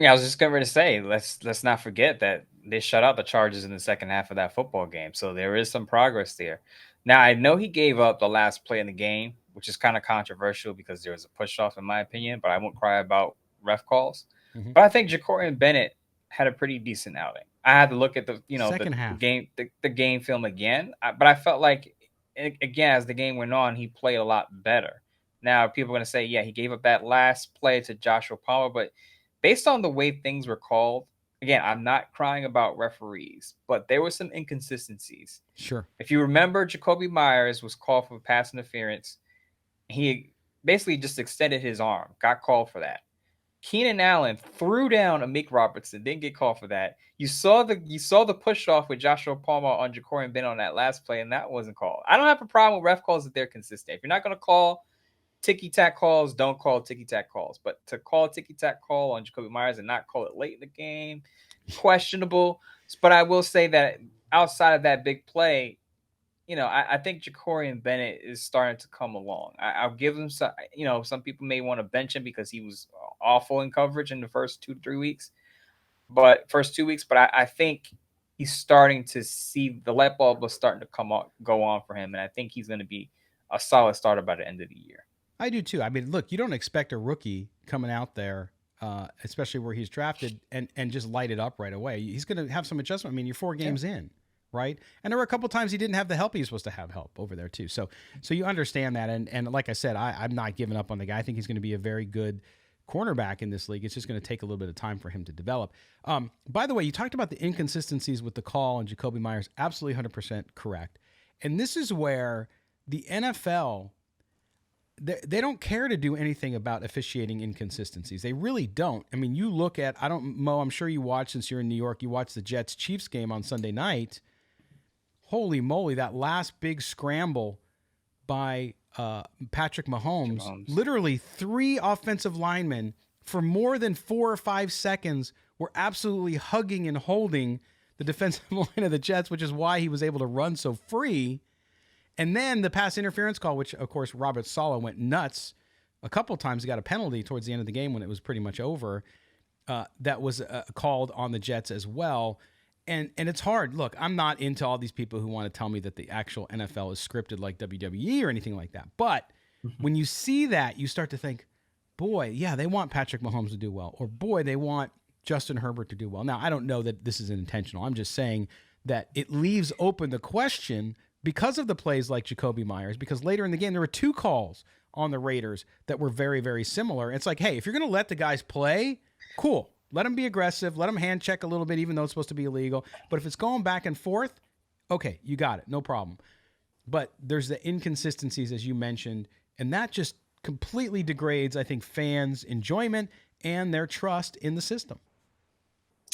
Yeah, I was just going to say, let's not forget that they shut out the Chargers in the second half of that football game. So there is some progress there. Now, I know he gave up the last play in the game, which is kind of controversial because there was a push-off, in my opinion, but I won't cry about ref calls. Mm-hmm. But I think Jacorian Bennett had a pretty decent outing. I had to look at the game film again, but I felt like, again, as the game went on, he played a lot better. Now, people are going to say, yeah, he gave up that last play to Joshua Palmer, but based on the way things were called, again, I'm not crying about referees, but there were some inconsistencies.
Sure.
If you remember, Jacoby Myers was called for pass interference. He basically just extended his arm, got called for that. Keenan Allen threw down Amik Robertson, didn't get called for that. You saw the push off with Joshua Palmer on Jacorian Bennett on that last play, and that wasn't called. I don't have a problem with ref calls if they're consistent. If you're not going to call ticky-tack calls, don't call ticky-tack calls. But to call a ticky-tack call on Jacoby Myers and not call it late in the game, questionable. But I will say that outside of that big play, I think Jacorian Bennett is starting to come along. I'll give him some, some people may want to bench him because he was awful in coverage in the first 2 to 3 weeks. But I think he's starting to see the light bulb was starting to go on for him. And I think he's going to be a solid starter by the end of the year.
I do too. Look, you don't expect a rookie coming out there, especially where he's drafted, and just light it up right away. He's going to have some adjustment. You're 4 games in, right? And there were a couple times he didn't have the help he was supposed to have help over there too. So you understand that. And like I said, I'm not giving up on the guy. I think he's going to be a very good cornerback in this league. It's just going to take a little bit of time for him to develop. By the way, you talked about the inconsistencies with the call on Jacoby Myers. Absolutely 100% correct. And this is where the NFL, they don't care to do anything about officiating inconsistencies. They really don't. You look at, Mo, I'm sure you watched, since you're in New York, you watched the Jets-Chiefs game on Sunday night. Holy moly, that last big scramble by Patrick Mahomes. Literally 3 offensive linemen for more than 4 or 5 seconds were absolutely hugging and holding the defensive line of the Jets, which is why he was able to run so free. And then the pass interference call, which, of course, Robert Saleh went nuts a couple times. He got a penalty towards the end of the game when it was pretty much over. That was called on the Jets as well. And it's hard. Look, I'm not into all these people who want to tell me that the actual NFL is scripted like WWE or anything like that. But when you see that, you start to think, boy, yeah, they want Patrick Mahomes to do well. Or, boy, they want Justin Herbert to do well. Now, I don't know that this is intentional. I'm just saying that it leaves open the question because of the plays like Jacoby Myers, because later in the game, there were 2 calls on the Raiders that were very, very similar. It's like, hey, if you're going to let the guys play, cool. Let them be aggressive. Let them hand check a little bit, even though it's supposed to be illegal. But if it's going back and forth, okay, you got it. No problem. But there's the inconsistencies, as you mentioned, and that just completely degrades, I think, fans' enjoyment and their trust in the system.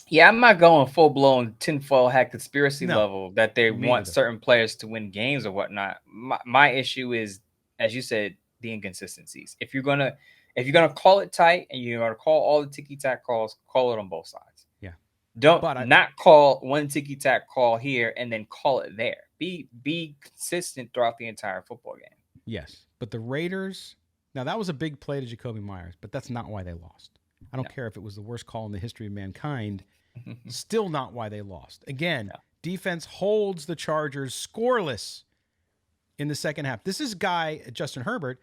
Yeah, I'm not going full-blown tinfoil hat conspiracy level that they want certain players to win games or whatnot. My issue is, as you said, the inconsistencies. If you're gonna call it tight and you're gonna call all the ticky-tack calls, call it on both sides.
Yeah.
Don't not call one ticky-tack call here and then call it there. Be consistent throughout the entire football game.
Yes, but the Raiders, now that was a big play to Jacoby Myers, but that's not why they lost. I don't care if it was the worst call in the history of mankind. Still not why they lost. Again, defense holds the Chargers scoreless in the second half. This is guy, Justin Herbert,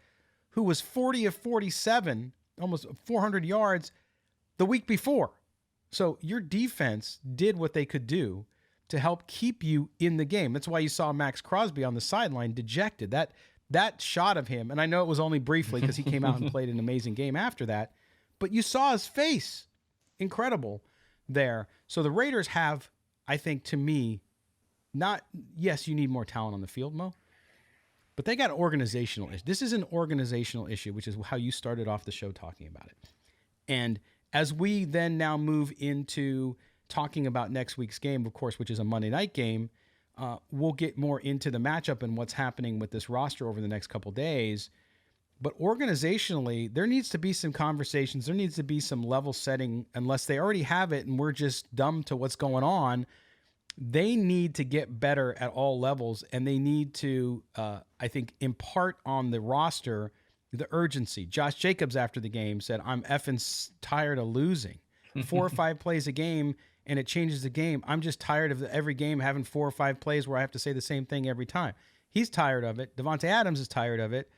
who was 40 of 47, almost 400 yards the week before. So your defense did what they could do to help keep you in the game. That's why you saw Max Crosby on the sideline dejected. That shot of him, and I know it was only briefly because he came out and played an amazing game after that, but you saw his face. Incredible there. So the Raiders have, I think, to me, yes, you need more talent on the field, Mo, But they got organizational issues. This is an organizational issue, which is how you started off the show talking about it. And as we then now move into talking about next week's game, of course, which is a Monday night game, we'll get more into the matchup and what's happening with this roster over the next couple days. But organizationally, there needs to be some conversations. There needs to be some level setting, unless they already have it and we're just dumb to what's going on. They need to get better at all levels, and they need to, I think, impart on the roster the urgency. Josh Jacobs, after the game, said, I'm effing tired of losing. 4 or 5 plays a game, and it changes the game. I'm just tired of every game having 4 or 5 plays where I have to say the same thing every time. He's tired of it. Devontae Adams is tired of it.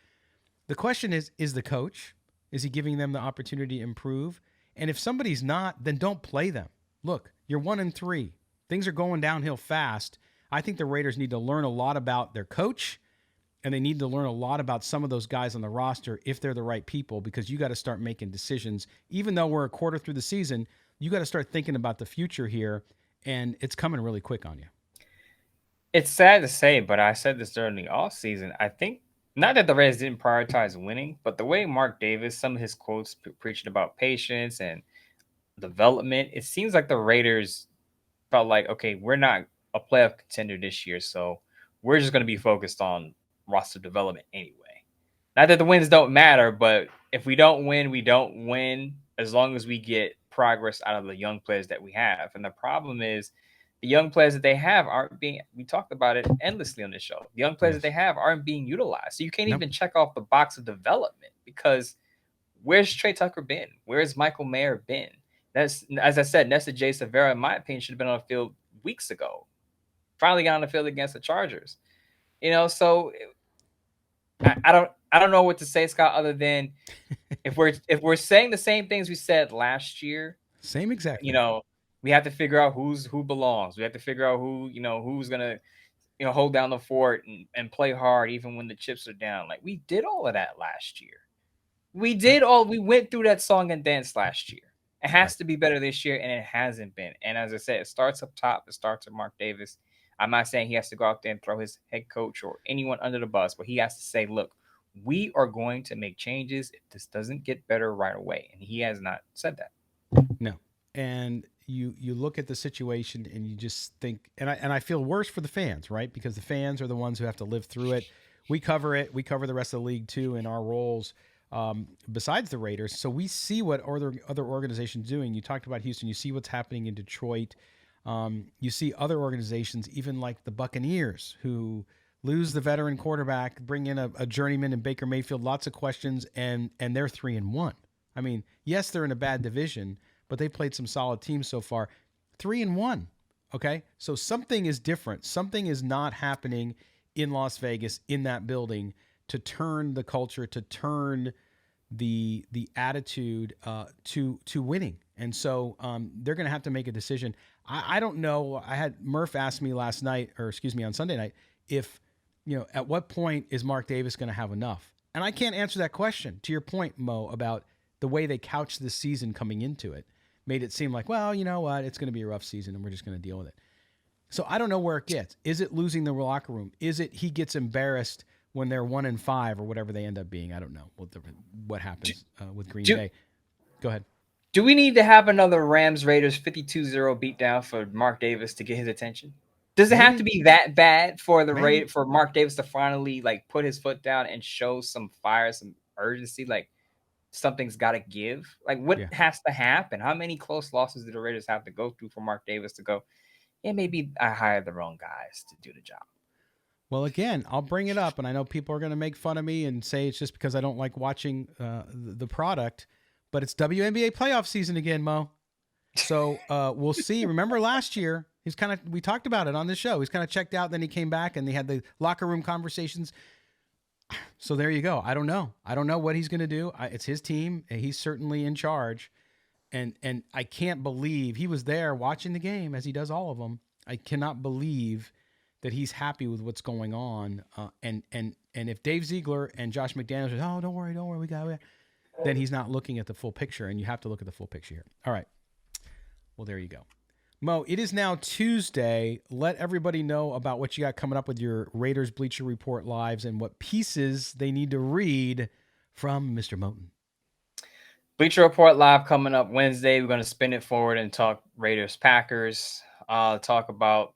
The question is the coach? Is he giving them the opportunity to improve? And if somebody's not, then don't play them. Look, you're 1-3. Things are going downhill fast. I think the Raiders need to learn a lot about their coach, and they need to learn a lot about some of those guys on the roster if they're the right people, because you got to start making decisions. Even though we're a quarter through the season, you got to start thinking about the future here, and it's coming really quick on you.
It's sad to say, but I said this during the offseason. I think not that the Raiders didn't prioritize winning, but the way Mark Davis, some of his quotes preaching about patience and development, it seems like the Raiders felt like, okay, we're not a playoff contender this year, so we're just going to be focused on roster development anyway. Not that the wins don't matter, but if we don't win, we don't win as long as we get progress out of the young players that we have. And the problem is the young players that they have aren't being, we talked about it endlessly on this show. The young players that they have aren't being utilized. So you can't even check off the box of development, because where's Trey Tucker been? Where's Michael Mayer been? That's, as I said, Nesta J. Severa, in my opinion, should have been on the field weeks ago. Finally got on the field against the Chargers. So I don't know what to say, Scott, other than if we're saying the same things we said last year,
same exact.
We have to figure out who belongs. We have to figure out who's gonna hold down the fort and play hard even when the chips are down. Like, we did all of that last year. We went through that song and dance last year. It has to be better this year, and it hasn't been. And as I said, it starts up top. It starts with Mark Davis. I'm not saying he has to go out there and throw his head coach or anyone under the bus, but he has to say, look, we are going to make changes if this doesn't get better right away. And he has not said that.
No. And you look at the situation and you just think, and I feel worse for the fans, right? Because the fans are the ones who have to live through it. We cover it. We cover the rest of the league too in our roles. Besides the Raiders. So we see what other organizations doing. You talked about Houston. You see what's happening in Detroit. You see other organizations, even like the Buccaneers, who lose the veteran quarterback, bring in a journeyman in Baker Mayfield, lots of questions, and they're 3-1. I mean, yes, they're in a bad division, but they played some solid teams so far. 3-1. Okay. So something is different. Something is not happening in Las Vegas, in that building, to turn the culture, to turn the attitude to winning. And so they're going to have to make a decision. I don't know. I had Murph ask me on Sunday night, if, at what point is Mark Davis going to have enough? And I can't answer that question. To your point, Mo, about the way they couched this season coming into it, made it seem like, well, you know what, it's going to be a rough season and we're just going to deal with it. So I don't know where it gets. Is it losing the locker room? Is it he gets embarrassed when they're 1-5 or whatever they end up being? I don't know what happens with Green Bay. Go ahead.
Do we need to have another Rams Raiders 52-0 beatdown for Mark Davis to get his attention? Does it have to be that bad for for Mark Davis to finally put his foot down and show some fire, some urgency? Like, something's got to give. Like, what has to happen? How many close losses do the Raiders have to go through for Mark Davis to go, yeah, maybe I hired the wrong guys to do the job?
Well, again, I'll bring it up, and I know people are going to make fun of me and say it's just because I don't like watching the product, but it's WNBA playoff season again, Mo. So we'll see. Remember last year, we talked about it on this show. He's kind of checked out, then he came back, and they had the locker room conversations. So there you go. I don't know. I don't know what he's going to do. It's his team, and he's certainly in charge. And I can't believe he was there watching the game, as he does all of them. I cannot believe that he's happy with what's going on. And if Dave Ziegler and Josh McDaniels say, oh, don't worry, we got it, then he's not looking at the full picture, and you have to look at the full picture here. All right. Well, there you go. Mo, it is now Tuesday. Let everybody know about what you got coming up with your Raiders Bleacher Report lives and what pieces they need to read from Mr. Moton.
Bleacher Report live coming up Wednesday. We're going to spin it forward and talk Raiders Packers. Talk about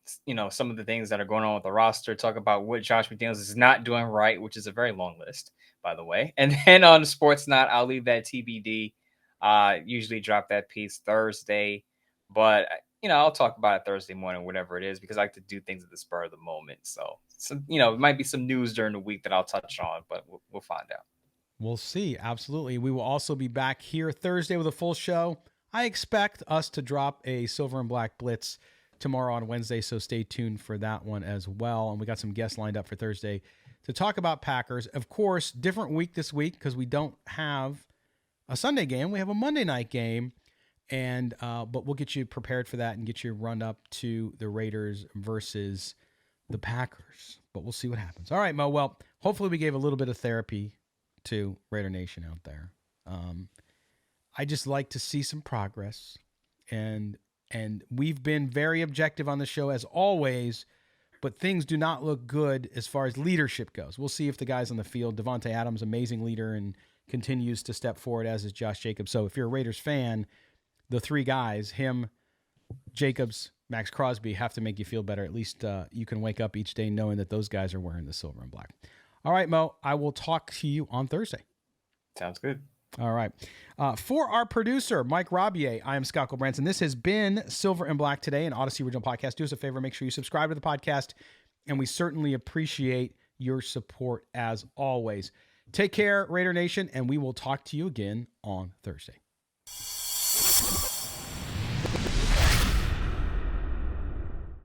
some of the things that are going on with the roster. Talk about what Josh McDaniels is not doing right, which is a very long list, by the way. And then on the Sports Night, I'll leave that TBD. Usually drop that piece Thursday, but I'll talk about it Thursday morning, whatever it is, because I like to do things at the spur of the moment. So it might be some news during the week that I'll touch on, but we'll find out.
We'll see. Absolutely. We will also be back here Thursday with a full show. I expect us to drop a Silver and Black Blitz tomorrow on Wednesday, so stay tuned for that one as well. And we got some guests lined up for Thursday to talk about Packers. Of course, different week this week because we don't have a Sunday game. We have a Monday night game. And but we'll get you prepared for that and get you run up to the Raiders versus the Packers. But we'll see what happens. All right, Mo. Well, hopefully we gave a little bit of therapy to Raider Nation out there. I just like to see some progress, and we've been very objective on the show as always, but things do not look good as far as leadership goes. We'll see if the guys on the field, Devontae Adams, amazing leader, and continues to step forward, as is Josh Jacobs. So if you're a Raiders fan, the three guys, him, Jacobs, Max Crosby, have to make you feel better. At least you can wake up each day knowing that those guys are wearing the silver and black. All right, Mo, I will talk to you on Thursday.
Sounds good.
All right. For our producer, Mike Robier, I am Scott Gulbransen. This has been Silver and Black Today, an Odyssey Original Podcast. Do us a favor, make sure you subscribe to the podcast, and we certainly appreciate your support as always. Take care, Raider Nation, and we will talk to you again on Thursday.